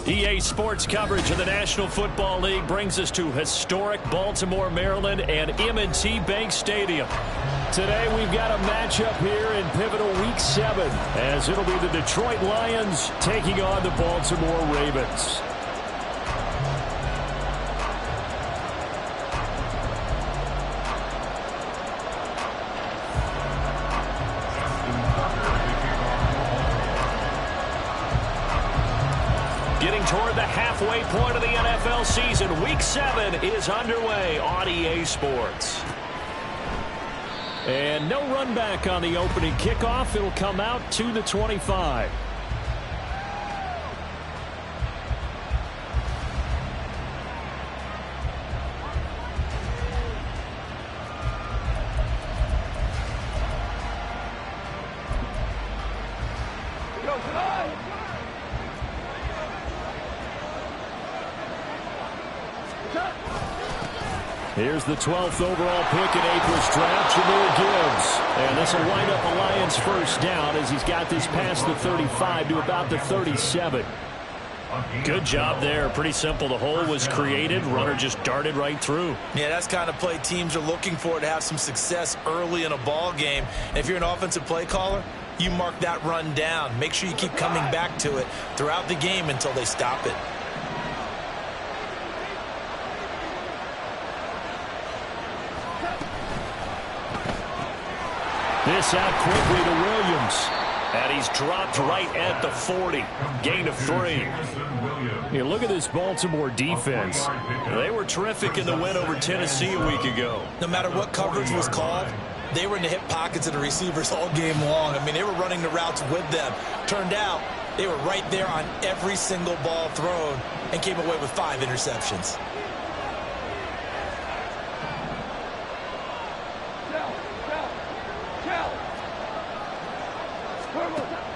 EA Sports coverage of the National Football League brings us to historic Baltimore, Maryland and M&T Bank Stadium. Today we've got a matchup here in pivotal Week 7 as it'll be the Detroit Lions taking on the Baltimore Ravens. Getting toward the halfway point of the NFL season, Week 7 is underway on EA Sports. And no run back on the opening kickoff. It'll come out to the 25. Here's the 12th overall pick in April's draft, Jahmyr Gibbs. And this will wind up a Lions first down as he's got this past the 35 to about the 37. Good job there. Pretty simple. The hole was created. Runner just darted right through. Yeah, that's kind of play teams are looking for to have some success early in a ball game. And if you're an offensive play caller, you mark that run down. Make sure you keep coming back to it throughout the game until they stop it. This out quickly to Williams. And he's dropped right at the 40. Gain of 3. Yeah, look at this Baltimore defense. They were terrific in the win over Tennessee a week ago. No matter what coverage was called, they were in the hip pockets of the receivers all game long. I mean, they were running the routes with them. Turned out, they were right there on every single ball thrown and came away with 5 interceptions.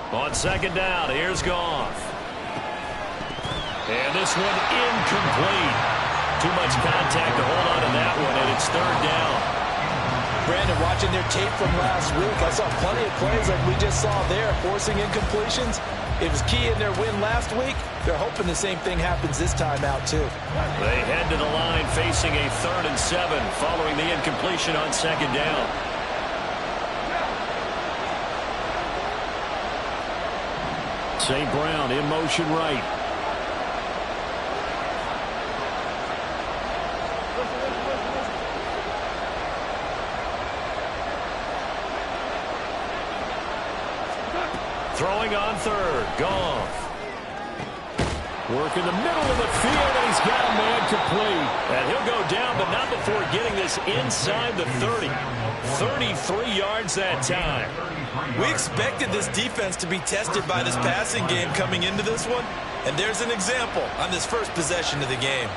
On second down, here's Goff. And this one incomplete. Too much contact to hold on to that one, and it's third down. Brandon, watching their tape from last week, I saw plenty of plays like we just saw there, forcing incompletions. It was key in their win last week. They're hoping the same thing happens this time out, too. They head to the line facing a 3rd and 7 following the incompletion on second down. St. Brown in motion right. Throwing on 3rd. Goff. Work in the middle of the field, and he's got a man complete. And he'll go down, but not before getting this inside the 30. 33 yards that time. We expected this defense to be tested by this passing game coming into this one, and there's an example on this first possession of the game.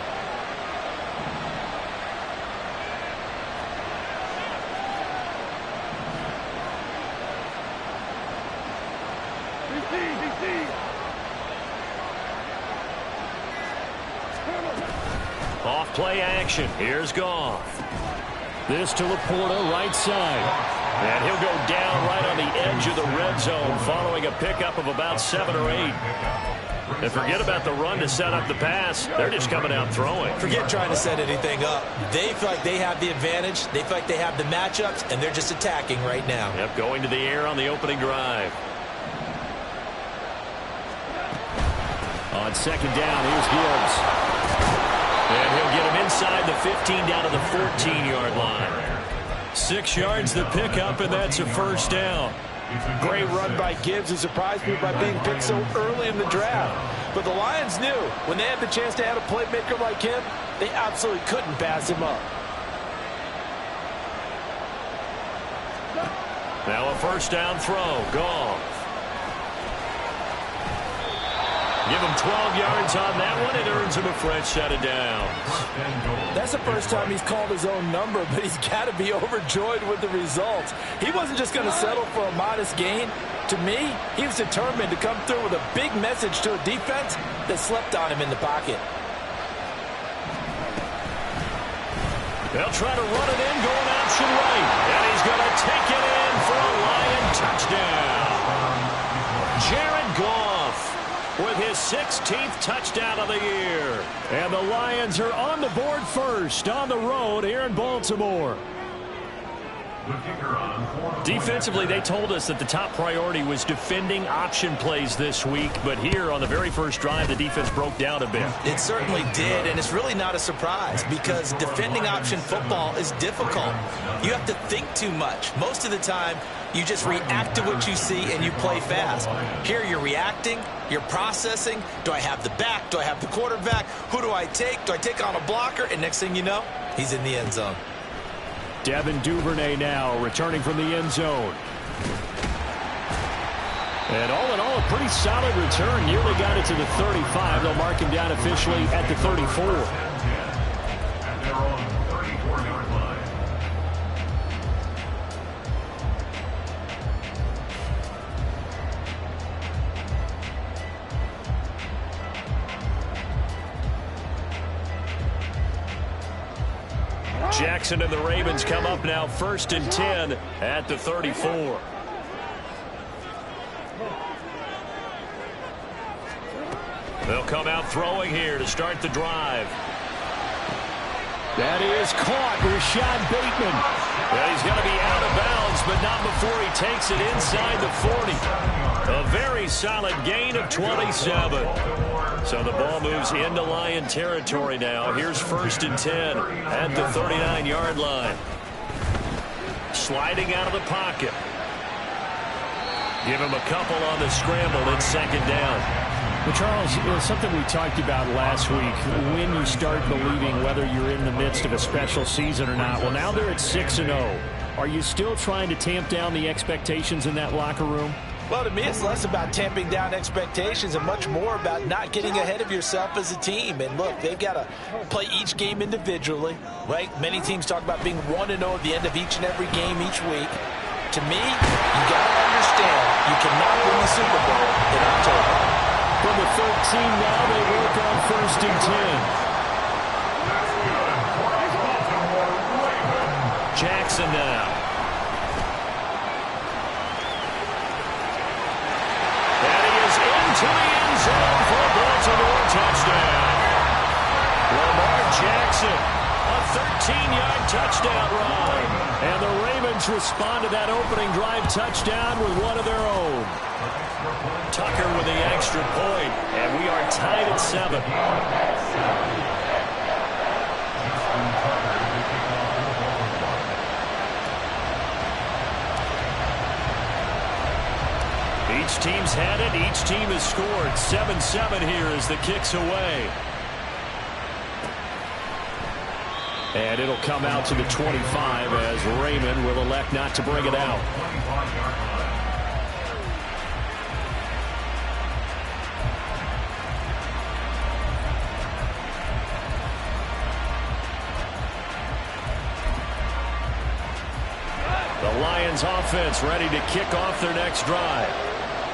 Off play action. Here's Goff. This to Laporta, right side. And he'll go down right on the edge of the red zone following a pickup of about 7 or 8. And forget about the run to set up the pass. They're just coming out throwing. Forget trying to set anything up. They feel like they have the advantage. They feel like they have the matchups, and they're just attacking right now. Yep, going to the air on the opening drive. On second down, here's Gibbs. And he'll get him inside the 15 down to the 14-yard line. 6 yards the pickup, and that's a first down. Great run by Gibbs, who surprised me by being picked so early in the draft. But the Lions knew when they had the chance to add a playmaker like him, they absolutely couldn't pass him up. Now a first down throw. Goff. Give him 12 yards on that one. It earns him a fresh set of downs. That's the first time he's called his own number, but he's got to be overjoyed with the results. He wasn't just going to settle for a modest gain. To me, he was determined to come through with a big message to a defense that slept on him in the pocket. They'll try to run it in, going option right. And he's going to take it in for a Lion touchdown. Jared Goff. with his 16th touchdown of the year. And the Lions are on the board first on the road here in Baltimore. Defensively, they told us that the top priority was defending option plays this week, but here on the very first drive, the defense broke down a bit. It certainly did, and it's really not a surprise because defending option football is difficult. You have to think too much. Most of the time, you just react to what you see and you play fast. Here you're reacting, you're processing. Do I have the back? Do I have the quarterback? Who do I take? Do I take on a blocker? And next thing you know, he's in the end zone. Devin Duvernay now returning from the end zone. And all in all, a pretty solid return. Nearly got it to the 35. They'll mark him down officially at the 34. And they're on the 34-yard line. Jackson and the Ravens come up now 1st and 10 at the 34. They'll come out throwing here to start the drive. That is caught. Rashad Bateman. Well, he's going to be out of bounds, but not before he takes it inside the 40. A very solid gain of 27. So the ball moves into Lion territory now. Here's 1st and 10 at the 39-yard line. Sliding out of the pocket. Give him a couple on the scramble. It's 2nd down. Well, Charles, it was something we talked about last week. When you start believing whether you're in the midst of a special season or not. Well, now they're at 6-0. Are you still trying to tamp down the expectations in that locker room? Well, to me, it's less about tamping down expectations and much more about not getting ahead of yourself as a team. And look, they've got to play each game individually, right? Many teams talk about being 1-0 at the end of each and every game each week. To me, you got to understand you cannot win the Super Bowl in October. From the 13 now, they work on 1st and 10. Jackson now. And he is into the end zone for a Baltimore touchdown. Lamar Jackson, a 13-yard touchdown run. And the Ravens respond to that opening drive touchdown with one of their own. Tucker with the extra point, and we are tied at 7. Each team's had it. Each team has scored. 7-7 here as the kick's away. And it'll come out to the 25 as Raymond will elect not to bring it out. The Lions offense ready to kick off their next drive.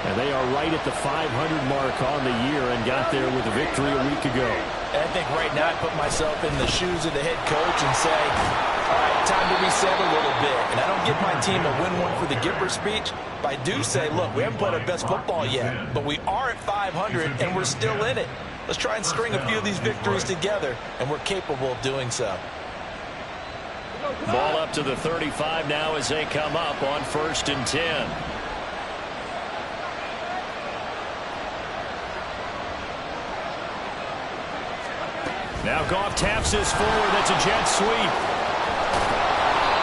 And they are right at the 500 mark on the year and got there with a victory a week ago. And I think right now I put myself in the shoes of the head coach and say, all right, time to reset a little bit. And I don't give my team a win one for the Gipper speech, but I do say, look, we haven't played our best football yet, but we are at 500 and we're still in it. Let's try and string a few of these victories together, and we're capable of doing so. Ball up to the 35 now as they come up on 1st and 10. Now Goff taps this forward. That's a jet sweep.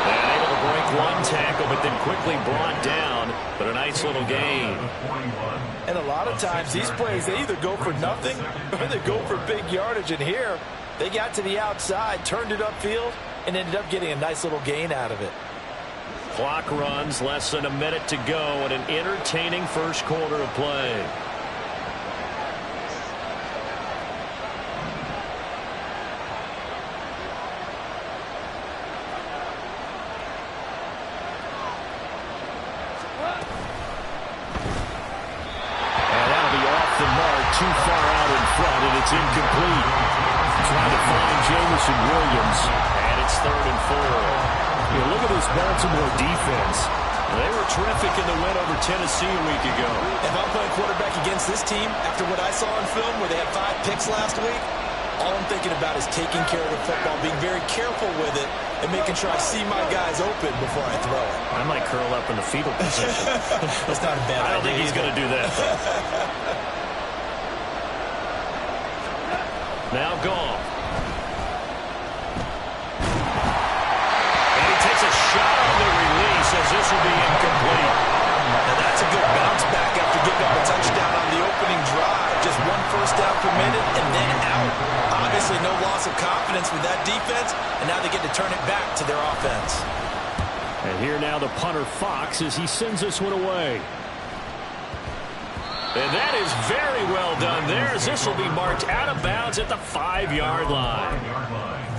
And able to break one tackle, but then quickly brought down. But a nice little gain. And a lot of times these plays, they either go for nothing or they go for big yardage. And here, they got to the outside, turned it upfield, and ended up getting a nice little gain out of it. Clock runs, less than a minute to go, and an entertaining first quarter of play. Too far out in front, and it's incomplete. Trying to find Jameson Williams. And it's 3rd and 4. You look at this Baltimore defense. They were terrific in the win over Tennessee a week ago. If I'm playing quarterback against this team, after what I saw on film where they had 5 picks last week, all I'm thinking about is taking care of the football, being very careful with it, and making sure I see my guys open before I throw it. I might curl up in the fetal position. That's not a bad idea. I don't think he's going to do that. Now Goff. And he takes a shot on the release as this will be incomplete. Now that's a good bounce back after giving up a touchdown on the opening drive. Just 1 first down permitted and then out. Obviously no loss of confidence with that defense, and now they get to turn it back to their offense. And here now the punter Fox as he sends this one away. And that is very well done there as this will be marked out of bounds at the 5-yard line.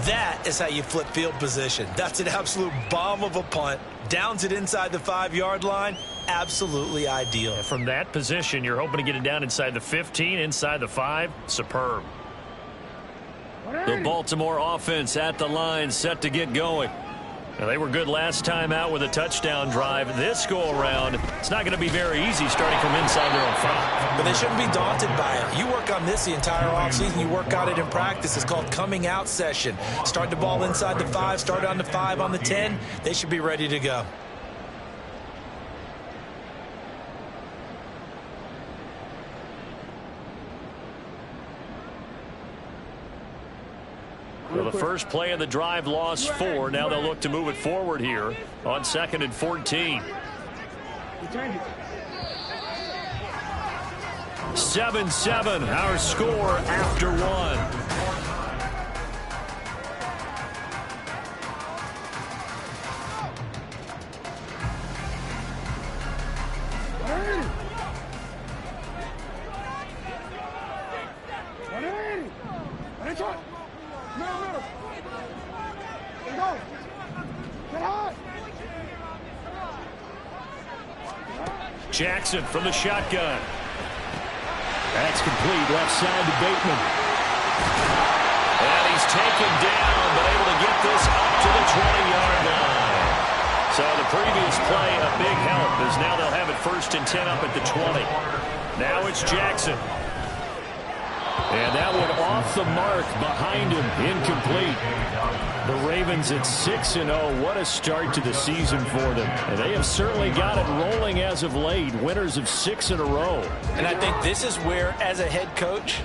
That is how you flip field position. That's an absolute bomb of a punt. Downs it inside the 5-yard line. Absolutely ideal. And from that position, you're hoping to get it down inside the 15, inside the 5. Superb. The Baltimore offense at the line, set to get going. Now, they were good last time out with a touchdown drive. This go-around, it's not going to be very easy starting from inside their own 5. But they shouldn't be daunted by it. You work on this the entire offseason. You work on it in practice. It's called coming out session. Start the ball inside the 5, start on the 5, on the 10. They should be ready to go. Well, the first play of the drive lost 4. Now they'll look to move it forward here on 2nd and 14. 7-7, our score after 1. Jackson from the shotgun. That's complete left side to Bateman. And he's taken down, but able to get this up to the 20-yard line. So the previous play, a big help, as now they'll have it 1st and 10 up at the 20. Now it's Jackson. And that one off the mark behind him, incomplete. The Ravens at 6-0. What a start to the season for them. And they have certainly got it rolling as of late. Winners of 6 in a row. And I think this is where, as a head coach,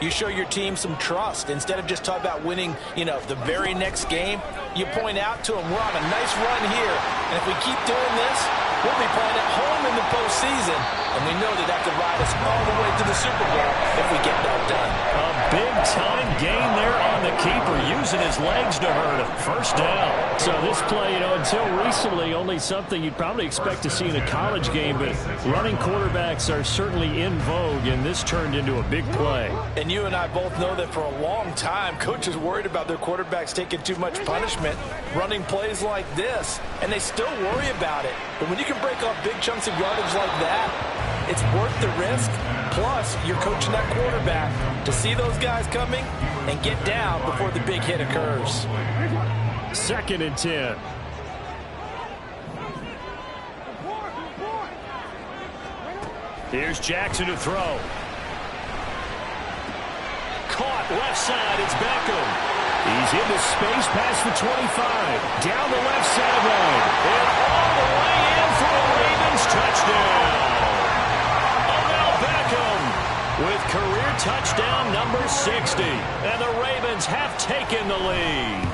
you show your team some trust. Instead of just talking about winning, the very next game, you point out to them, we're on a nice run here. And if we keep doing this, we'll be playing at home in the postseason. And we know that could ride us all the way to the Super Bowl if we get that done. A big-time gain there on the keeper, using his legs to hurt him. First down. So this play, until recently, only something you'd probably expect to see in a college game, but running quarterbacks are certainly in vogue, and this turned into a big play. And you and I both know that for a long time, coaches worried about their quarterbacks taking too much punishment, running plays like this, and they still worry about it. But when you can break off big chunks of yardage like that, it's worth the risk. Plus, you're coaching that quarterback to see those guys coming and get down before the big hit occurs. 2nd and 10. Here's Jackson to throw. Caught left side. It's Beckham. He's into space past the 25. Down the left sideline. And all the way in for a Ravens touchdown. With career touchdown number 60. And the Ravens have taken the lead.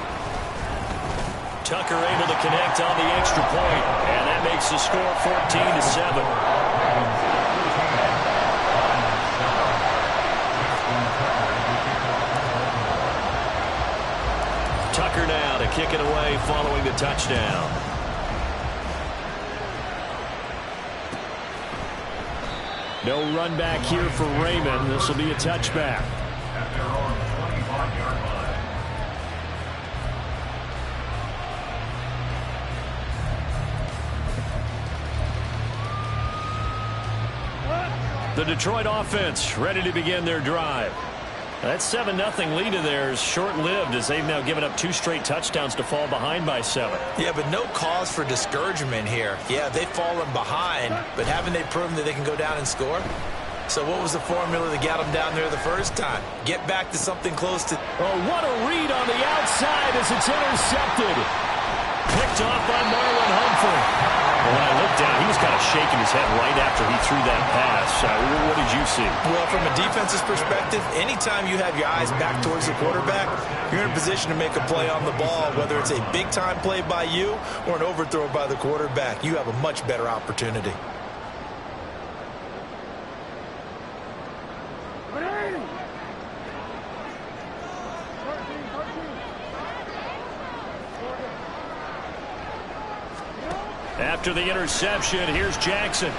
Tucker able to connect on the extra point. And that makes the score 14-7. Tucker now to kick it away following the touchdown. No run back here for Raymond. This will be a touchback. At their own 25-yard line. The Detroit offense ready to begin their drive. That 7-0 lead of theirs short-lived as they've now given up 2 straight touchdowns to fall behind by 7. Yeah, but no cause for discouragement here. Yeah, they've fallen behind, but haven't they proven that they can go down and score? So what was the formula that got them down there the first time? Get back to something close to... Oh, what a read on the outside as it's intercepted. Picked off by Marlon Humphrey. Well, when I looked down, he was kind of shaking his head right after he threw that pass. What did you see? Well, from a defense's perspective, anytime you have your eyes back towards the quarterback, you're in a position to make a play on the ball, whether it's a big-time play by you or an overthrow by the quarterback. You have a much better opportunity. After the interception, here's Jackson.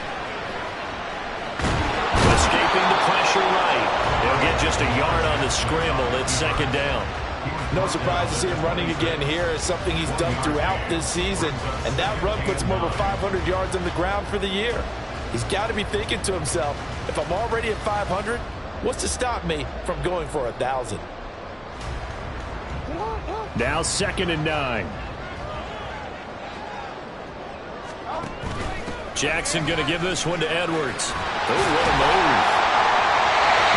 Escaping the pressure right. He'll get just a yard on the scramble. It's 2nd down. No surprise to see him running again here. It's something he's done throughout this season. And that run puts him over 500 yards on the ground for the year. He's got to be thinking to himself, if I'm already at 500, what's to stop me from going for 1,000? Now 2nd and 9. Jackson going to give this one to Edwards. Oh, what a move.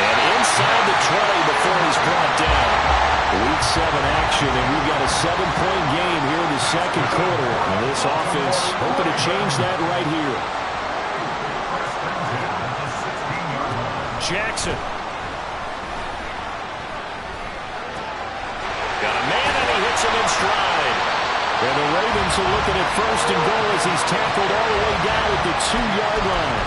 And inside the 20 before he's brought down. Week 7 action, and we've got a 7-point game here in the 2nd quarter. And this offense hoping to change that right here. Jackson. Got a man, and he hits him in stride. And the Ravens are looking at 1st and goal as he's tackled all the way down at the 2-yard line.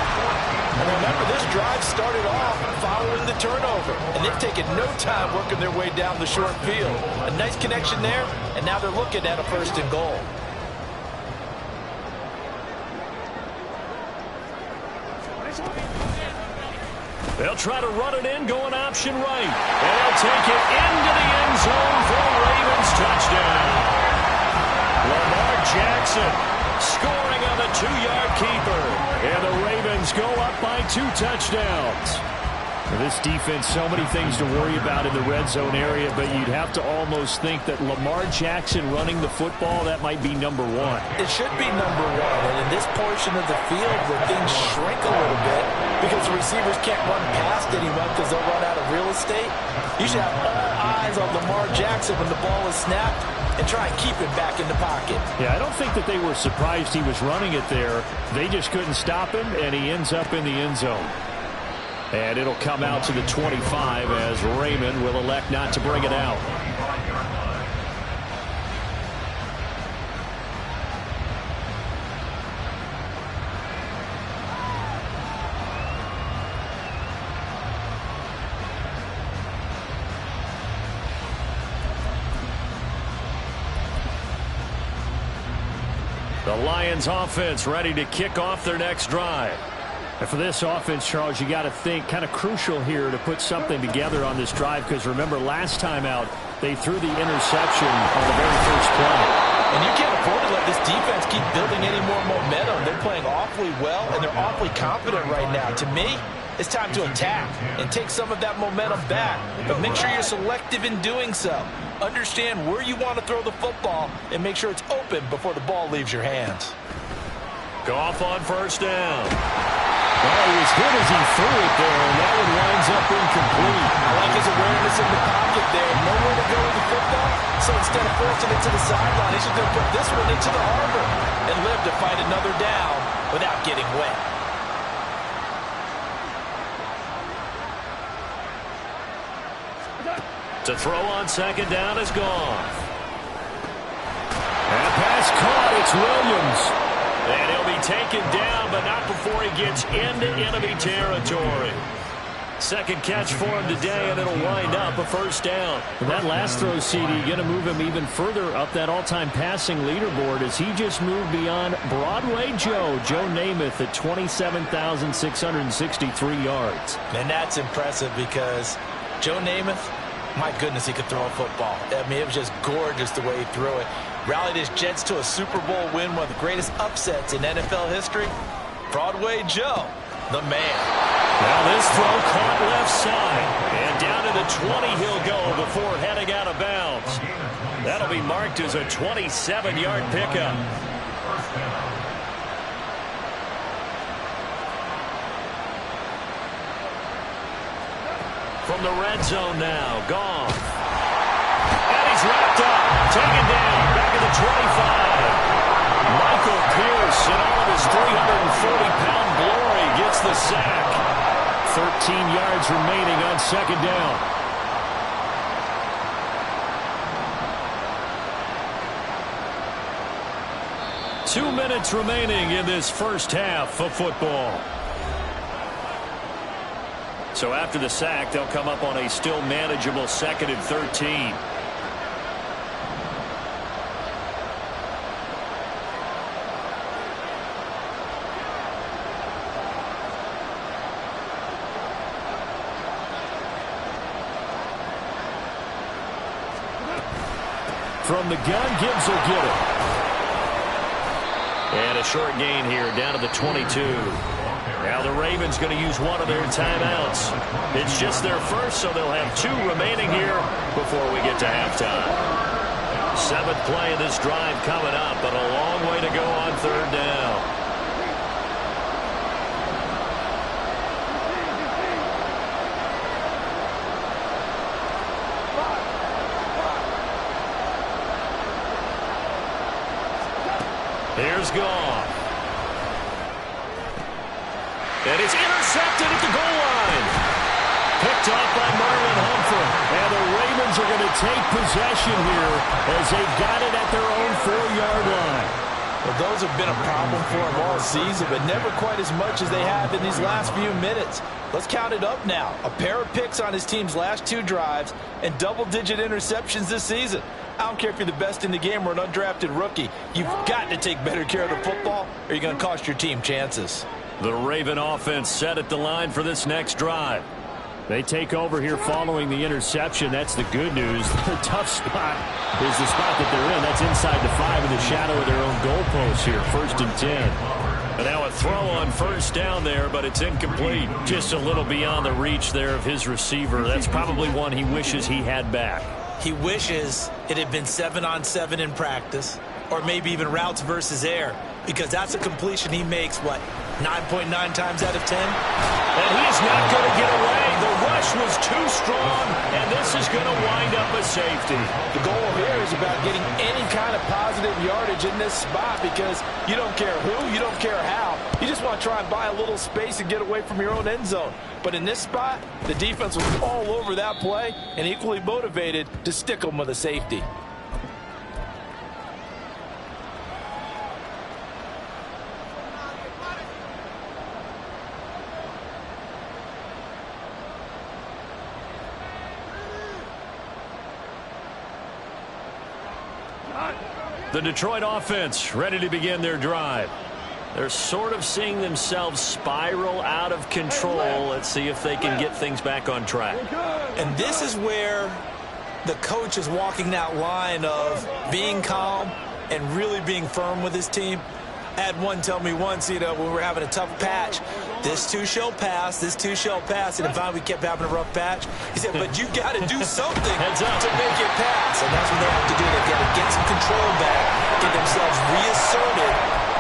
And remember, this drive started off following the turnover. And they've taken no time working their way down the short field. A nice connection there, and now they're looking at a 1st and goal. They'll try to run it in, going option right. And they'll take it into the end zone for the Ravens touchdown. Lamar Jackson scoring on the 2-yard keeper. And the Ravens go up by 2 touchdowns. This defense, so many things to worry about in the red zone area, but you'd have to almost think that Lamar Jackson running the football, that might be number 1. It should be number 1. And in this portion of the field where things shrink a little bit because the receivers can't run past anyone because they'll run out of real estate, you should have all eyes on Lamar Jackson when the ball is snapped and try and keep him back in the pocket. Yeah, I don't think that they were surprised he was running it there. They just couldn't stop him, and he ends up in the end zone. And it'll come out to the 25 as Raymond will elect not to bring it out. The Lions offense ready to kick off their next drive. And for this offense, Charles, you got to think kind of crucial here to put something together on this drive, because remember last time out they threw the interception on the very first play. And you can't afford to let this defense keep building any more momentum. They're playing awfully well, and they're awfully confident right now. To me, it's time to attack and take some of that momentum back. But make sure you're selective in doing so. Understand where you want to throw the football and make sure it's open before the ball leaves your hands. Goff on 1st down. Well, he was hit as he threw it there, and that one winds up incomplete. I like his awareness in the pocket there. Nowhere to go with the football, so instead of forcing it to the sideline, he's just going to put this one into the harbor and live to fight another down without getting wet. To throw on 2nd down is Goff. And pass caught, it's Williams. And he'll be taken down, but not before he gets into enemy territory. 2nd catch for him today, and it'll wind up a 1st down. And that last throw, CD, going to move him even further up that all-time passing leaderboard as he just moved beyond Broadway Joe Namath at 27,663 yards. And that's impressive because Joe Namath, my goodness, he could throw a football. I mean, it was just gorgeous the way he threw it. Rallied his Jets to a Super Bowl win, one of the greatest upsets in NFL history. Broadway Joe, the man. Now this throw caught left side. And down to the the 20 he'll go before heading out of bounds. That'll be marked as a 27-yard pickup. From the red zone now, Goff. And he's wrapped up, taken down, back at the 25. Michael Pierce, in all of his 340-pound glory, gets the sack. 13 yards remaining on second down. Two minutes remaining in this first half of football. So after the sack, they'll come up on a still manageable 2nd and 13. From the gun, Gibbs will get it. And a short gain here, down to the 22. Now the Ravens going to use one of their timeouts. It's just their first, so they'll have 2 remaining here before we get to halftime. 7th play of this drive coming up, but a long way to go on third down. Here's Goff. And it's intercepted at the goal line. Picked off by Marlon Humphrey. And the Ravens are going to take possession here as they've got it at their own 4-yard line. Well, those have been a problem for them all season, but never quite as much as they have in these last few minutes. Let's count it up now. A pair of picks on his team's last 2 drives and double-digit interceptions this season. I don't care if you're the best in the game or an undrafted rookie. You've got to take better care of the football or you're going to cost your team chances. The Raven offense set at the line for this next drive. They take over here following the interception. That's the good news. The tough spot is the spot that they're in. That's inside the 5 in the shadow of their own goalpost here. 1st and 10. And now a throw on first down there, but it's incomplete. Just a little beyond the reach there of his receiver. That's probably one he wishes he had back. He wishes it had been 7-on-7 in practice, or maybe even routes versus air, because that's a completion he makes, what, 9.9 times out of 10? And he's not going to get away. The rush was too strong, and this is going to wind up a safety. The goal here is about getting any kind of positive yardage in this spot, because you don't care who, you don't care how. You just want to try and buy a little space and get away from your own end zone. But in this spot, the defense was all over that play and equally motivated to stick them with a safety. The Detroit offense ready to begin their drive. They're sort of seeing themselves spiral out of control. Let's see if they can get things back on track. And this is where the coach is walking that line of being calm and really being firm with his team. I had one tell me once, when we were having a tough patch, this too shall pass, this too shall pass. And if we kept having a rough patch, he said, but you got to do something to make it pass. And that's what they have to do. They've got to get some control back, get themselves reasserted,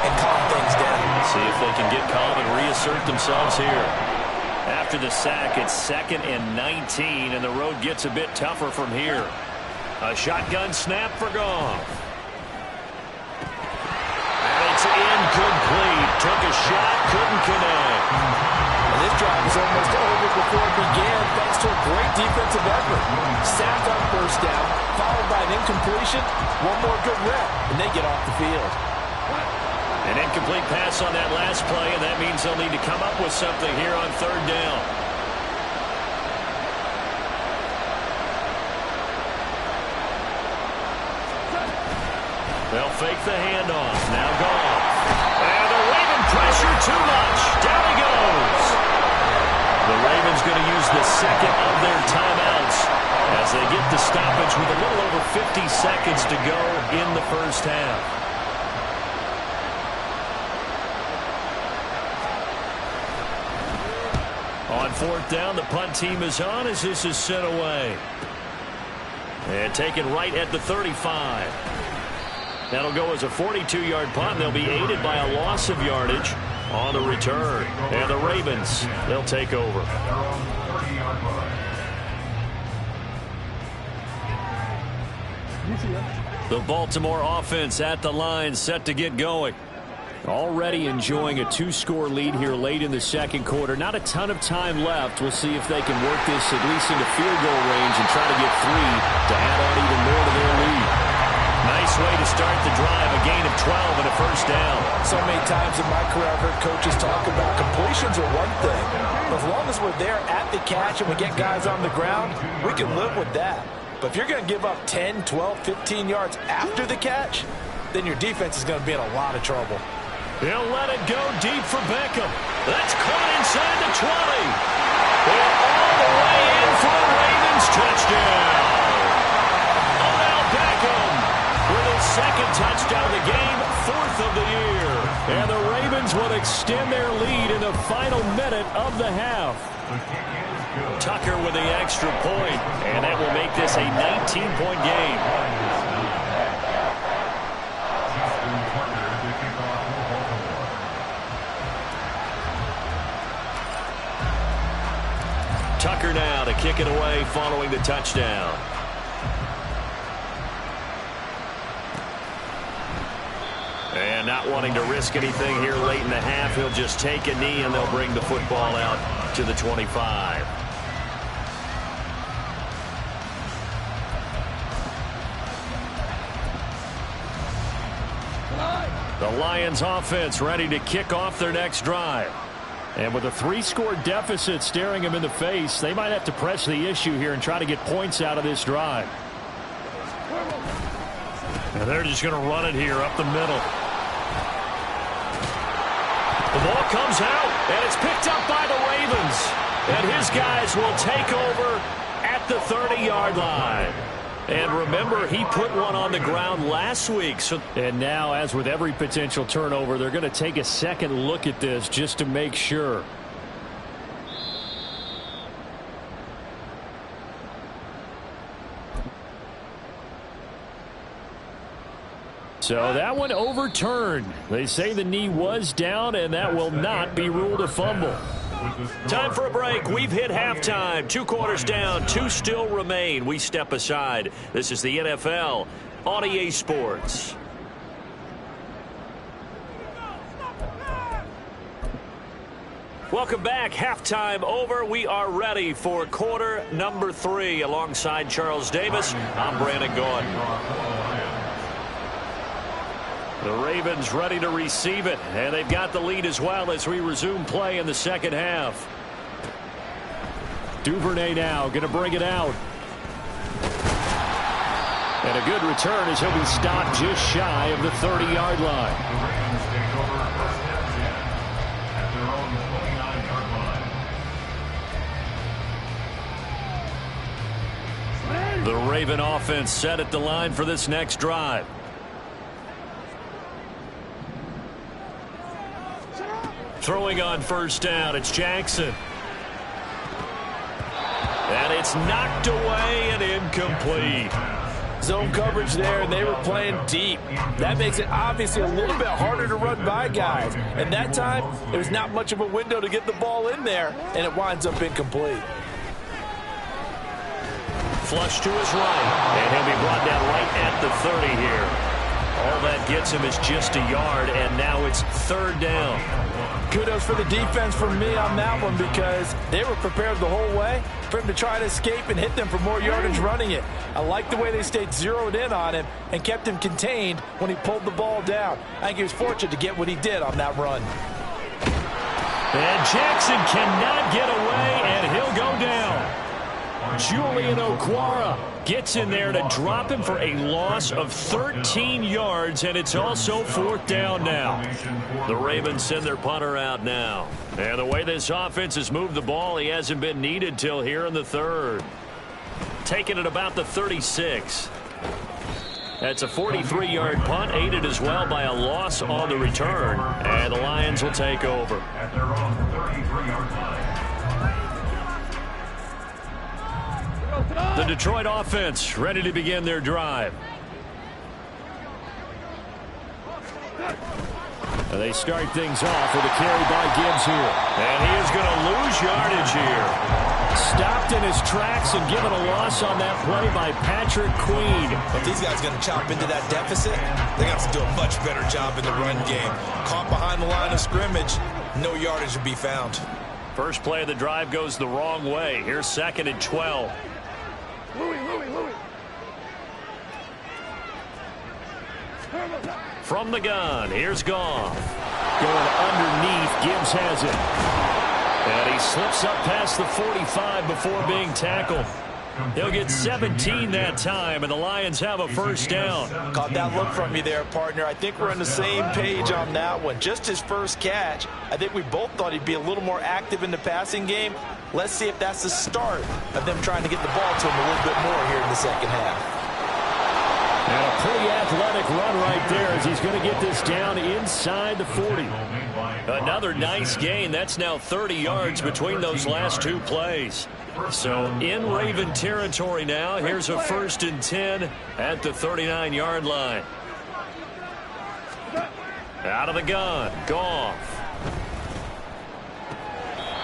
and calm things down. See if they can get calm and reassert themselves here. After the sack, it's 2nd and 19, and the road gets a bit tougher from here. A shotgun snap for Goff. And it's incomplete. Took a shot, couldn't connect. And this drive was almost over before it began, thanks to a great defensive effort. Sack on first down, followed by an incompletion. One more good rep, and they get off the field. An incomplete pass on that last play, and that means they'll need to come up with something here on third down. They'll fake the handoff. Now Goff. And the Raven pressure too much. Down he goes. The Ravens going to use the 2nd of their timeouts as they get the stoppage with a little over 50 seconds to go in the first half. On fourth down, the punt team is on as this is sent away. And taken right at the 35. That'll go as a 42-yard punt, and they'll be aided by a loss of yardage on the return. And the Ravens, they'll take over. The Baltimore offense at the line, set to get going. Already enjoying a 2-score lead here late in the second quarter. Not a ton of time left. We'll see if they can work this at least into field goal range and try to get 3 to add on even more to their lead. Nice way to start the drive. A gain of 12 and a first down. So many times in my career I've heard coaches talk about completions are one thing. But as long as we're there at the catch and we get guys on the ground, we can live with that. But if you're going to give up 10, 12, 15 yards after the catch, then your defense is going to be in a lot of trouble. He'll let it go deep for Beckham. That's caught inside the 20. And all the way in for a Ravens touchdown. Odell Beckham with his second touchdown of the game, 4th of the year. And the Ravens will extend their lead in the final minute of the half. Tucker with the extra point, and that will make this a 19-point game. Tucker now to kick it away following the touchdown. And not wanting to risk anything here late in the half, he'll just take a knee and they'll bring the football out to the 25. The Lions offense ready to kick off their next drive. And with a 3-score deficit staring them in the face, they might have to press the issue here and try to get points out of this drive. And they're just going to run it here up the middle. The ball comes out, and it's picked up by the Ravens. And his guys will take over at the 30-yard line. And remember, he put one on the ground last week. And now, as with every potential turnover, they're going to take a second look at this just to make sure. So that one overturned. They say the knee was down, and that will not be ruled a fumble. Time for a break. We've hit halftime. 2 quarters down. 2 still remain. We step aside. This is the NFL on EA Sports. Welcome back. Halftime over. We are ready for quarter number 3. Alongside Charles Davis, I'm Brandon Gaudin. The Ravens ready to receive it, and they've got the lead as well as we resume play in the second half. Duvernay now going to bring it out. And a good return as he'll be stopped just shy of the 30-yard line. The Raven offense set at the line for this next drive. Throwing on first down, it's Jackson. And it's knocked away and incomplete. Zone coverage there, and they were playing deep. That makes it obviously a little bit harder to run by guys. And that time, there's not much of a window to get the ball in there, and it winds up incomplete. Flush to his right, and he'll be brought down right at the 30 here. All that gets him is just a yard, and now it's 3rd down. Kudos for the defense from me on that one because they were prepared the whole way for him to try to escape and hit them for more yardage running it. I like the way they stayed zeroed in on him and kept him contained when he pulled the ball down. I think he was fortunate to get what he did on that run. And Jackson cannot get away, and he'll go down. Julian Okwara gets in there to drop him for a loss of 13 yards, and it's also 4th down now. The Ravens send their punter out now. And the way this offense has moved the ball, he hasn't been needed till here in the 3rd. Taking it about the 36. That's a 43-yard punt, aided as well by a loss on the return. And the Lions will take over. At their own 33-yard line. The Detroit offense ready to begin their drive. They start things off with a carry by Gibbs here. And he is going to lose yardage here. Stopped in his tracks and given a loss on that play by Patrick Queen. If these guys are going to chop into that deficit, they're going to have to do a much better job in the run game. Caught behind the line of scrimmage, no yardage to be found. First play of the drive goes the wrong way. Here's 2nd and 12. From the gun, here's Goff. Going underneath, Gibbs has it. And he slips up past the 45 before being tackled. He'll get 17 that time, and the Lions have a first down. Caught that look from you there, partner. I think we're on the same page on that one. Just his first catch. I think we both thought he'd be a little more active in the passing game. Let's see if that's the start of them trying to get the ball to him a little bit more here in the second half. And a pretty athletic run right there as he's going to get this down inside the 40. Another nice gain. That's now 30 yards between those last two plays. So in Raven territory now. Here's a 1st and 10 at the 39-yard line. Out of the gun, Goff.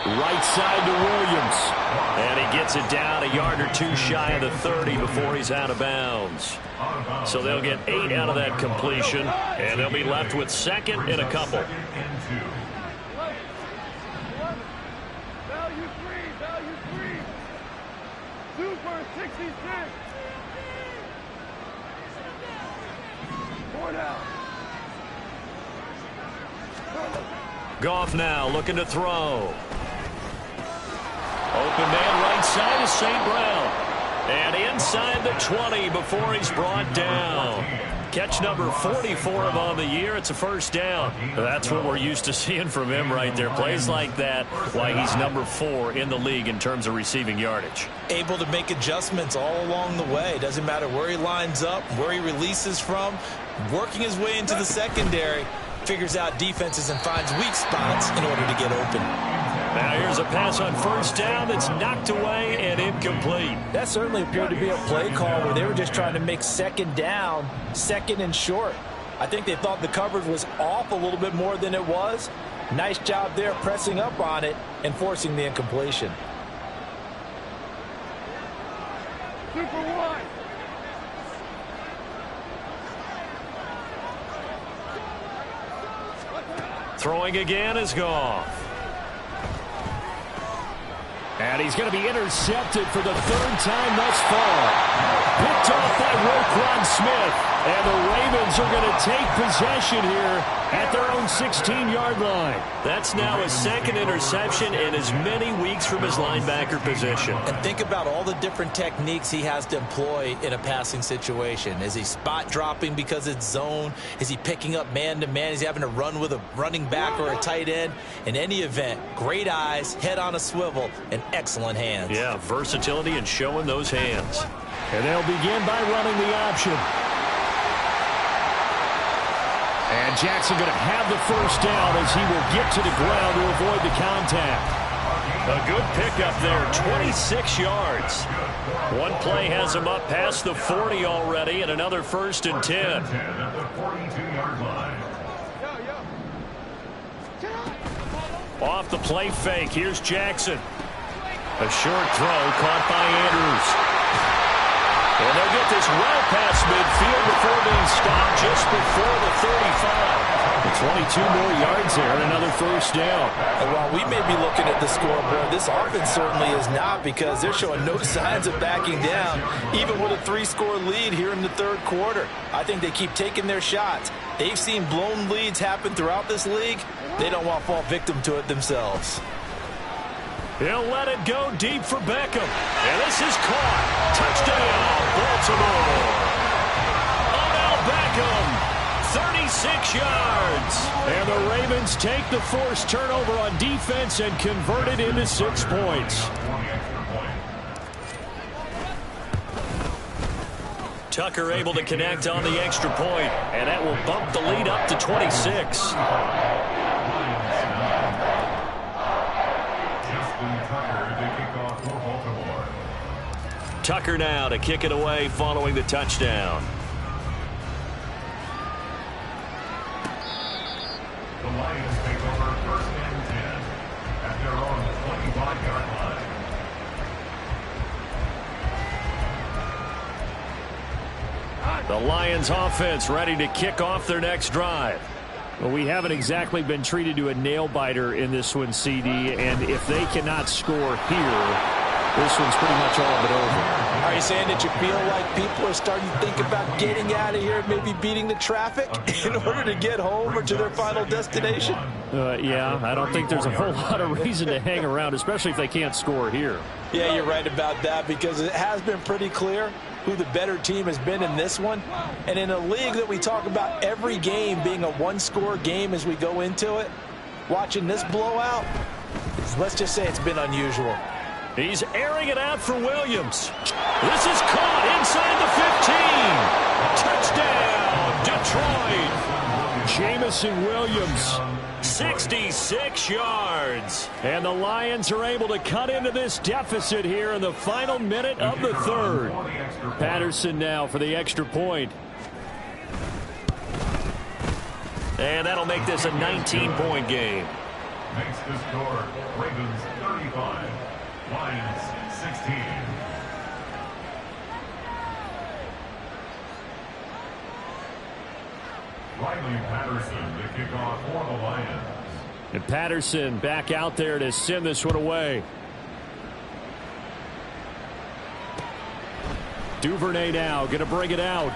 Right side to Williams. And he gets it down a yard or two shy of the 30 before he's out of bounds. So they'll get 8 out of that completion, and they'll be left with 2nd and a couple. Value three. Super 66. 4 down. Goff now looking to throw. Open man right side is St. Brown. And inside the 20 before he's brought down. Catch number 44 of on the year. It's a first down. That's what we're used to seeing from him right there. Plays like that, why he's number 4 in the league in terms of receiving yardage. Able to make adjustments all along the way. Doesn't matter where he lines up, where he releases from. Working his way into the secondary. Figures out defenses and finds weak spots in order to get open. Now here's a pass on first down that's knocked away and incomplete. That certainly appeared to be a play call where they were just trying to make second down, 2nd and short. I think they thought the coverage was off a little bit more than it was. Nice job there pressing up on it and forcing the incompletion. Super 1. Throwing again is Goff. And he's going to be intercepted for the 3rd time thus far. Picked off by Roquan Smith. And the Ravens are going to take possession here at their own 16-yard line. That's now his 2nd interception in as many weeks from his linebacker position. And think about all the different techniques he has to employ in a passing situation. Is he spot dropping because it's zone? Is he picking up man-to-man? Is he having to run with a running back or a tight end? In any event, great eyes, head on a swivel, and excellent hands. Yeah, versatility and showing those hands. And they'll begin by running the option. And Jackson going to have the first down as he will get to the ground to avoid the contact. A good pickup there, 26 yards. One play has him up past the 40 already, and another 1st and 10. Off the play fake, here's Jackson. A short throw caught by Andrews. And they'll get this well past midfield before being stopped just before the 35. 22 more yards there and another first down. And while we may be looking at the scoreboard, this offense certainly is not, because they're showing no signs of backing down, even with a 3-score lead here in the 3rd quarter. I think they keep taking their shots. They've seen blown leads happen throughout this league. They don't want to fall victim to it themselves. He'll let it go deep for Beckham. And this is caught. Touchdown, Baltimore. Odell Beckham, 36 yards. And the Ravens take the forced turnover on defense and convert it into 6 points. Tucker able to connect on the extra point, and that will bump the lead up to 26. Tucker now to kick it away following the touchdown. The Lions take over 1st and 10 at their own 25-yard line. The Lions offense ready to kick off their next drive. Well, we haven't exactly been treated to a nail-biter in this one, CD, and if they cannot score here, this one's pretty much all but over. Are you saying that you feel like people are starting to think about getting out of here and maybe beating the traffic in order to get home or to their final destination? Yeah, I don't think there's a whole lot of reason to hang around, especially if they can't score here. Yeah, you're right about that, because it has been pretty clear who the better team has been in this one. And in a league that we talk about every game being a one-score game as we go into it, watching this blowout, let's just say it's been unusual. He's airing it out for Williams. This is caught inside the 15. Touchdown, Detroit. Jameson Williams. 66 yards. And the Lions are able to cut into this deficit here in the final minute of the third. Patterson now for the extra point. And that'll make this a 19-point game. Makes the score Ravens 35, Lions 16. Riley Patterson to kick off for the Lions. And Patterson back out there to send this one away. Duvernay now going to bring it out.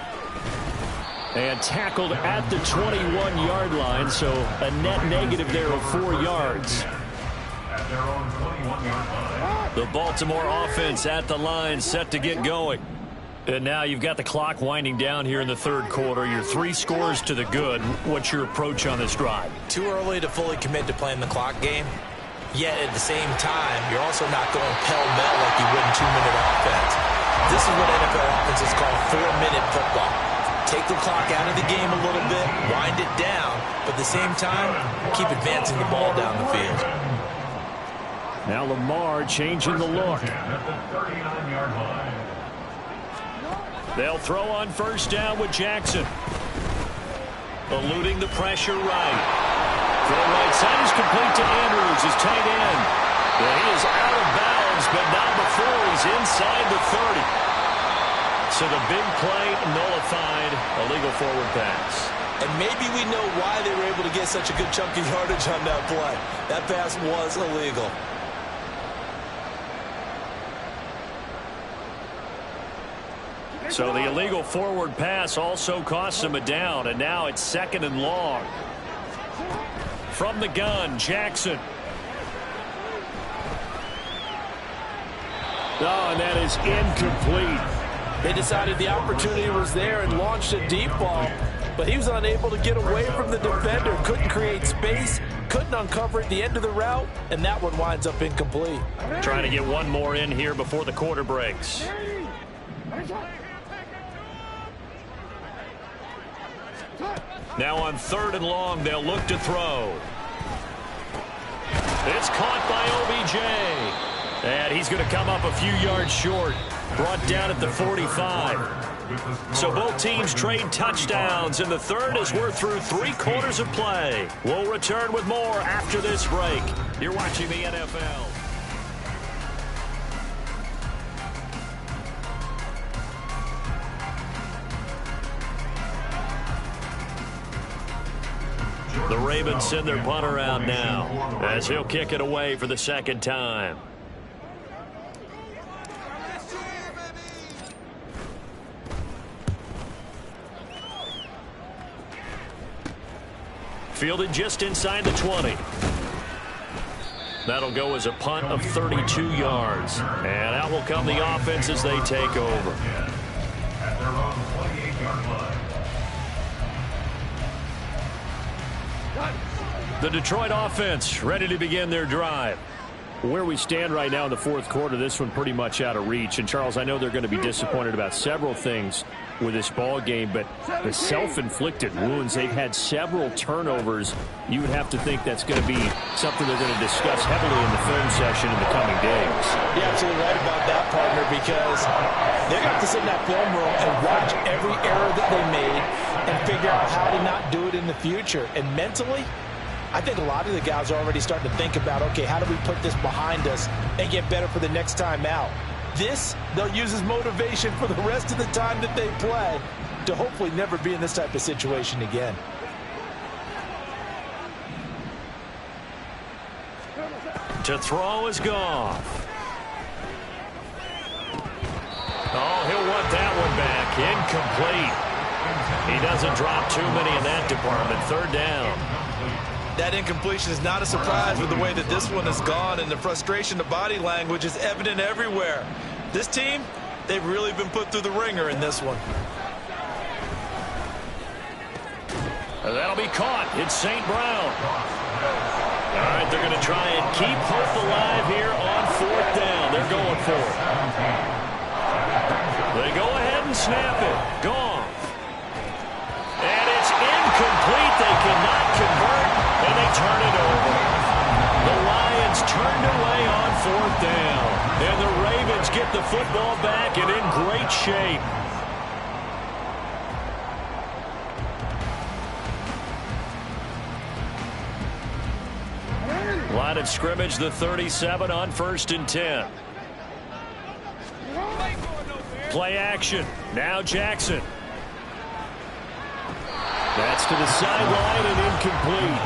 And tackled at the 21-yard line, so a net negative there of 4 yards. At their own 21-yard line. The Baltimore offense at the line, set to get going. And now you've got the clock winding down here in the third quarter. You're 3 scores to the good. What's your approach on this drive? Too early to fully commit to playing the clock game. Yet at the same time, you're also not going pell-mell like you would in 2-minute offense. This is what NFL offenses call 4-minute football. Take the clock out of the game a little bit, wind it down, but at the same time, keep advancing the ball down the field. Now Lamar changing the look. At the 39-yard line. They'll throw on first down with Jackson. Eluding the pressure right. For the right side is complete to Andrews, his tight end. Well, he is out of bounds, but not before he's inside the 30. So the big play nullified, a legal forward pass. And maybe we know why they were able to get such a good chunk of yardage on that play. That pass was illegal. So the illegal forward pass also costs him a down, and now it's 2nd and long. From the gun, Jackson. Oh, and that is incomplete. They decided the opportunity was there and launched a deep ball, but he was unable to get away from the defender, couldn't create space, couldn't uncover at the end of the route, and that one winds up incomplete. Trying to get one more in here before the quarter breaks. Now on 3rd and long, they'll look to throw. It's caught by OBJ. And he's going to come up a few yards short. Brought down at the 45. So both teams trade touchdowns in the third as we're through 3 quarters of play. We'll return with more after this break. You're watching the NFL. The Ravens send their punter out now as he'll kick it away for the 2nd time. Fielded just inside the 20. That'll go as a punt of 32 yards. And out will come the offense as they take over. At their own 28-yard line. The Detroit offense ready to begin their drive. Where we stand right now in the 4th quarter, this one pretty much out of reach. And, Charles, I know they're going to be disappointed about several things with this ball game, but the self-inflicted wounds, they've had several turnovers. You would have to think that's going to be something they're going to discuss heavily in the film session in the coming days. You're absolutely right about that, partner, because they're going to have to sit in that film room and watch every error that they made and figure out how to not do it in the future. And mentally, I think a lot of the guys are already starting to think about, okay, how do we put this behind us and get better for the next time out? This, they'll use as motivation for the rest of the time that they play to hopefully never be in this type of situation again. To throw is Goff. Oh, he'll want that one back. Incomplete. He doesn't drop too many in that department. Third down. That incompletion is not a surprise with the way that this one has gone, and the frustration, the body language is evident everywhere. This team, they've really been put through the ringer in this one. That'll be caught. It's St. Brown. All right, they're going to try and keep hope alive here on fourth down. They're going for it. They go ahead and snap it. Gone. And it's incomplete. They cannot convert, and they turn it over. The Lions turned away on fourth down, and the Ravens get the football back and in great shape. Line of scrimmage, the 37 on 1st and 10. Play action. Now Jackson. That's to the sideline and incomplete.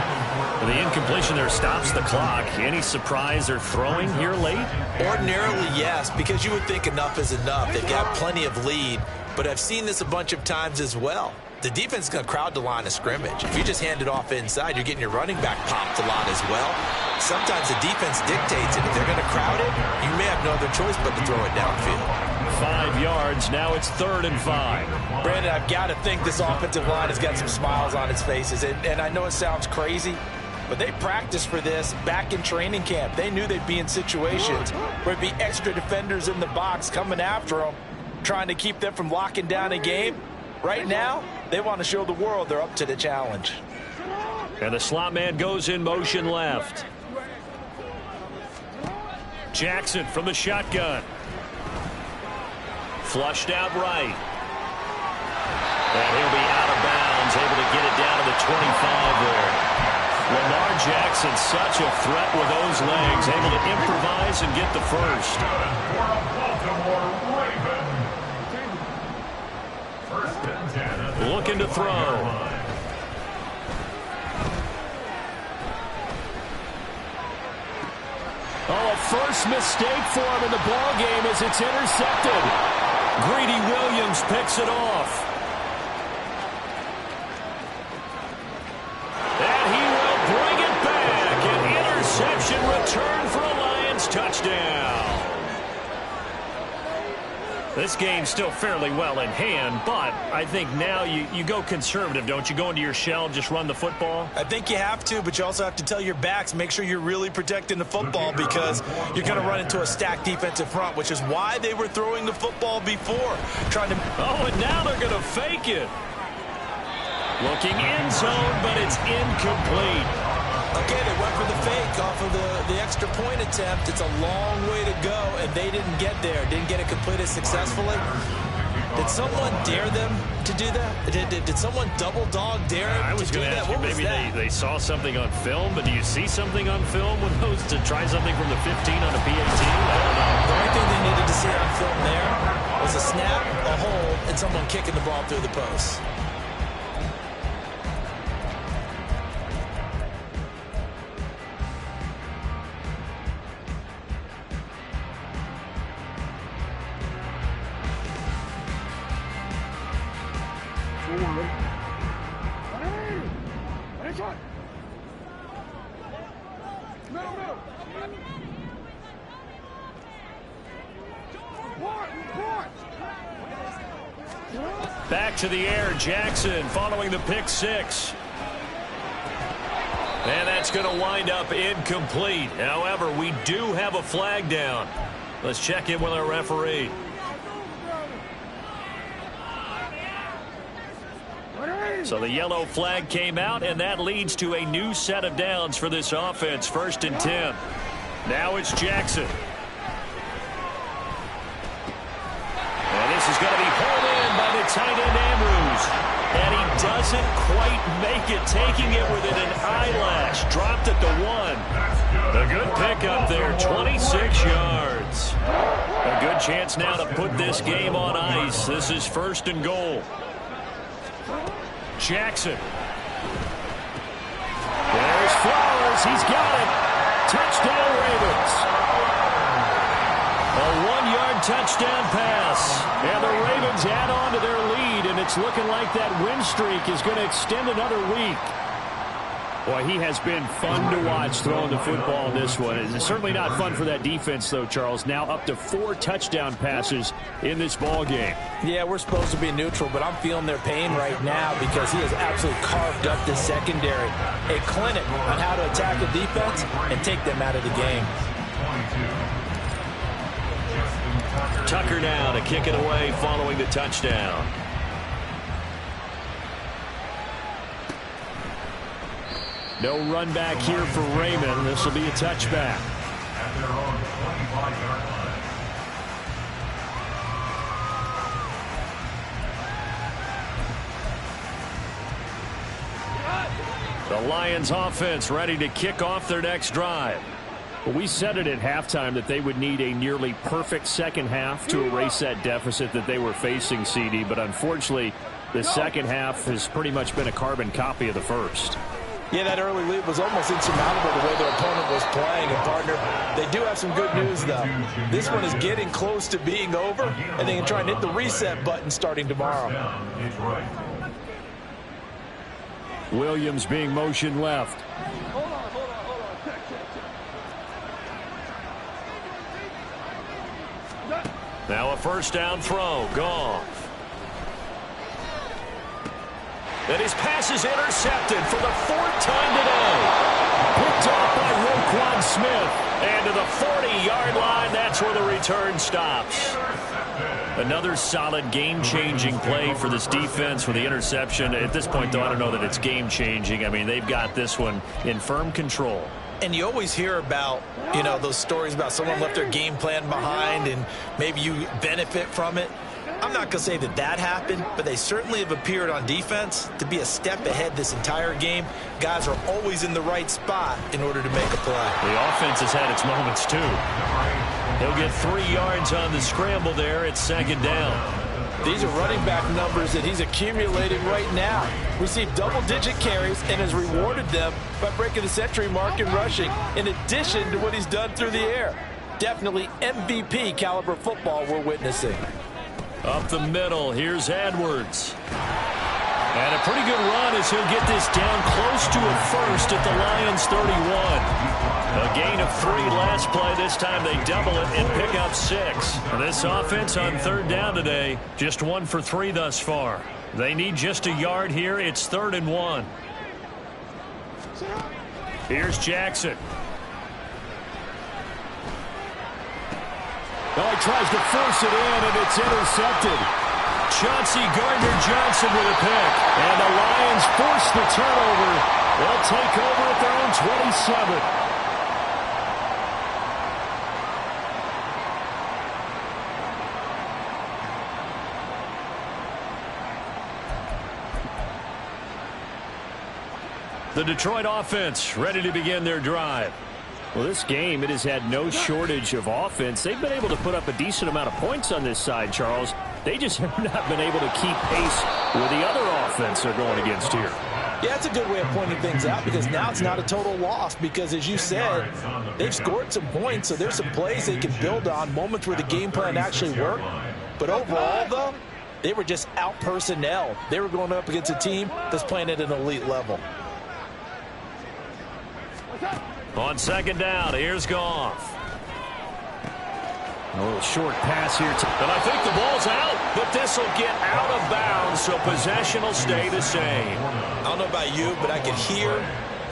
And the incompletion there stops the clock. Any surprise they're throwing here late? Ordinarily, yes, because you would think enough is enough. They've got plenty of lead, but I've seen this a bunch of times as well. The defense is going to crowd the line of scrimmage. If you just hand it off inside, you're getting your running back popped a lot as well. Sometimes the defense dictates it. If they're going to crowd it, you may have no other choice but to throw it downfield. 5 yards. Now it's 3rd and 5. Brandon, I've got to think this offensive line has got some smiles on its faces. And I know it sounds crazy, but they practiced for this back in training camp. They knew they'd be in situations where it'd be extra defenders in the box coming after them, trying to keep them from locking down a game. Right now, they want to show the world they're up to the challenge. And the slot man goes in motion left. Jackson from the shotgun. Flushed out right. And he'll be out of bounds, able to get it down to the 25 there. Lamar Jackson, such a threat with those legs, able to improvise and get the first. Looking to throw. Oh, a first mistake for him in the ball game as it's intercepted. Greedy Williams picks it off. And he will bring it back. An interception return for a Lions touchdown. This game's still fairly well in hand, but I think now you go conservative, don't you? Go into your shell, just run the football? I think you have to, but you also have to tell your backs, make sure you're really protecting the football because you're going to run into a stacked defensive front, which is why they were throwing the football before. Oh, and now they're going to fake it. Looking end zone, but it's incomplete. Okay, they went for the fake off of the extra point attempt. It's a long way to go, and they didn't get there. Didn't get it completed successfully. Did someone dare them to do that? Did someone double dog dare them to do that? What was that? Maybe they saw something on film, but do you see something on film with those to try something from the 15 on a PAT? I don't know. The only thing they needed to see on film there was a snap, a hold, and someone kicking the ball through the post. Back to the air, Jackson following the pick six. And that's going to wind up incomplete. However, we do have a flag down. Let's check in with our referee. So the yellow flag came out, and that leads to a new set of downs for this offense. 1st and 10. Now it's Jackson. And this is going to be pulled in by the tight end Andrews. And he doesn't quite make it, taking it within an eyelash. Dropped at the 1. A good pickup there, 26 yards. A good chance now to put this game on ice. This is 1st and goal. Jackson. There's Flowers. He's got it. Touchdown, Ravens. A 1-yard touchdown pass. And the Ravens add on to their lead, and it's looking like that win streak is going to extend another week. Boy, he has been fun to watch throwing the football in this one. It's certainly not fun for that defense, though, Charles. Now up to 4 touchdown passes in this ball game. Yeah, we're supposed to be neutral, but I'm feeling their pain right now because he has absolutely carved up the secondary. A clinic on how to attack a defense and take them out of the game. Tucker now to kick it away following the touchdown. No run back here for Raymond. This will be a touchback. At their own 25-yard line. The Lions offense ready to kick off their next drive. Well, we said it at halftime that they would need a nearly perfect second half to erase that deficit that they were facing, CD. But unfortunately, the second half has pretty much been a carbon copy of the first. Yeah, that early lead was almost insurmountable the way their opponent was playing. And, partner, they do have some good news, though. This one is getting close to being over, and they can try and hit the reset button starting tomorrow. Williams being motioned left. Hold on. Check. Now a 1st down throw. Goff. And his pass is intercepted for the 4th time today. Picked off by Roquan Smith. And to the 40-yard line, that's where the return stops. Another solid game-changing play for this defense with the interception. At this point, though, I don't know that it's game-changing. I mean, they've got this one in firm control. And you always hear about, those stories about someone left their game plan behind and maybe you benefit from it. I'm not going to say that happened, but they certainly have appeared on defense to be a step ahead this entire game. Guys are always in the right spot in order to make a play. The offense has had its moments, too. He'll get 3 yards on the scramble there at 2nd down. These are running back numbers that he's accumulating right now. Received double-digit carries and has rewarded them by breaking the century mark in rushing, in addition to what he's done through the air. Definitely MVP caliber football we're witnessing. Up the middle, here's Edwards. And a pretty good run as he'll get this down close to a first at the Lions 31. A gain of 3 last play. This time they double it and pick up 6. And this offense on 3rd down today, just 1 for 3 thus far. They need just a yard here. It's 3rd and 1. Here's Jackson. Oh, he tries to force it in, and it's intercepted. Chauncey Gardner-Johnson with a pick. And the Lions force the turnover. They'll take over at their own 27. The Detroit offense ready to begin their drive. Well, this game, it has had no shortage of offense. They've been able to put up a decent amount of points on this side, Charles. They just have not been able to keep pace with the other offense they're going against here. Yeah, that's a good way of pointing things out because now it's not a total loss because, as you said, they've scored some points, so there's some plays they can build on, moments where the game plan actually worked. But overall, though, they were just out-personnel. They were going up against a team that's playing at an elite level. On 2nd down, here's Goff. A little short pass here. And I think the ball's out, but this will get out of bounds, so possession will stay the same. I don't know about you, but I could hear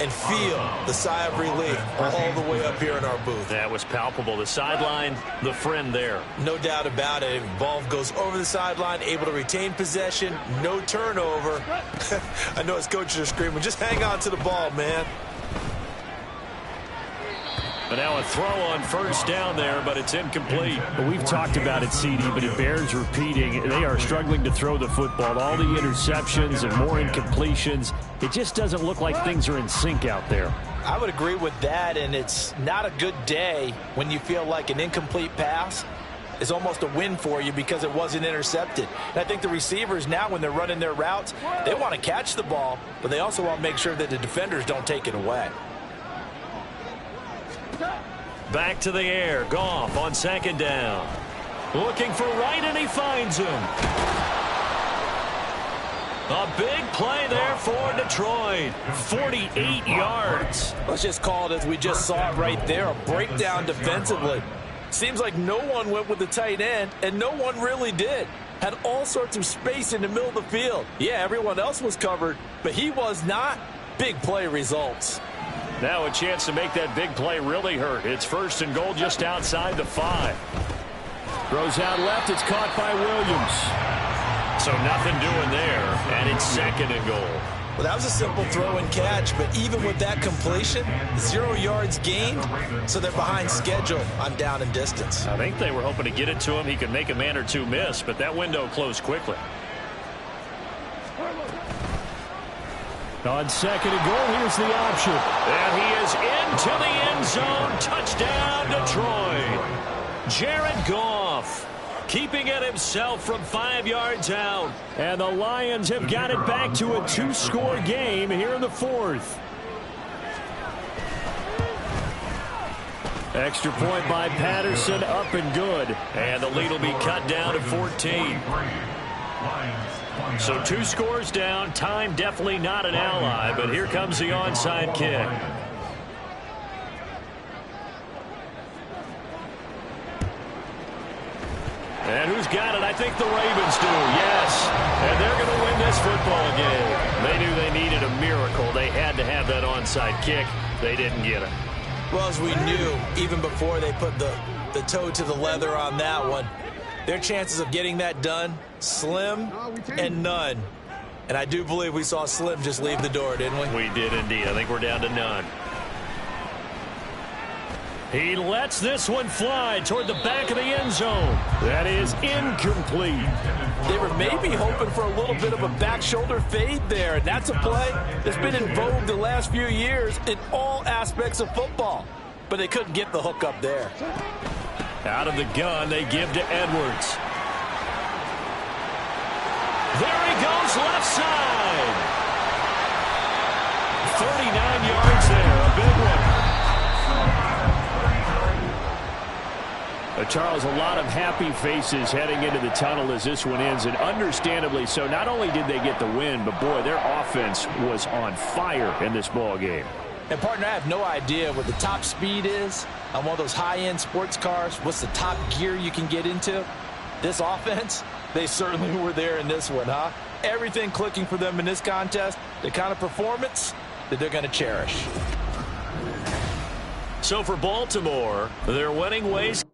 and feel the sigh of relief all the way up here in our booth. That was palpable. The sideline, the friend there. No doubt about it. Ball goes over the sideline, able to retain possession, no turnover. I know his coaches are screaming, just hang on to the ball, man. But now a throw on first down there, but it's incomplete. Well, we've talked about it, CD, but it bears repeating. They are struggling to throw the football. All the interceptions and more incompletions. It just doesn't look like things are in sync out there. I would agree with that, and it's not a good day when you feel like an incomplete pass is almost a win for you because it wasn't intercepted. And I think the receivers now, when they're running their routes, they want to catch the ball, but they also want to make sure that the defenders don't take it away. Back to the air. Goff on second down. Looking for Wright, and he finds him. A big play there for Detroit. 48 yards. Let's just call it as we just saw it right there, a breakdown defensively. Seems like no one went with the tight end, and no one really did. Had all sorts of space in the middle of the field. Yeah, everyone else was covered, but he was not. Big play results. Now a chance to make that big play really hurt. It's first and goal just outside the 5. Throws out left. It's caught by Williams. So nothing doing there, and it's second and goal. Well, that was a simple throw and catch, but even with that completion, 0 yards gained, so they're behind schedule on down and distance. I think they were hoping to get it to him. He could make a man or two miss, but that window closed quickly. On second and goal, here's the option. And he is into the end zone. Touchdown, Detroit. Jared Goff keeping it himself from 5 yards out. And the Lions have got it back to a 2-score game here in the 4th. Extra point by Patterson, up and good. And the lead will be cut down to 14. So 2 scores down. Time definitely not an ally, but here comes the onside kick. And who's got it? I think the Ravens do. Yes. And they're going to win this football game. They knew they needed a miracle. They had to have that onside kick. They didn't get it. Well, as we knew, even before they put the toe to the leather on that one, their chances of getting that done, slim and none. And I do believe we saw Slim just leave the door, didn't we? We did indeed. I think we're down to none. He lets this one fly toward the back of the end zone. That is incomplete. They were maybe hoping for a little bit of a back shoulder fade there. And that's a play that's been in vogue the last few years in all aspects of football. But they couldn't get the hook up there. Out of the gun, they give to Edwards. There he goes, left side. 39 yards there, a big one. Charles, a lot of happy faces heading into the tunnel as this one ends, and understandably so. Not only did they get the win, but boy, their offense was on fire in this ball game. And partner, I have no idea what the top speed is on one of those high-end sports cars. What's the top gear you can get into? This offense, they certainly were there in this one, huh? Everything clicking for them in this contest, the kind of performance that they're going to cherish. So for Baltimore, their winning ways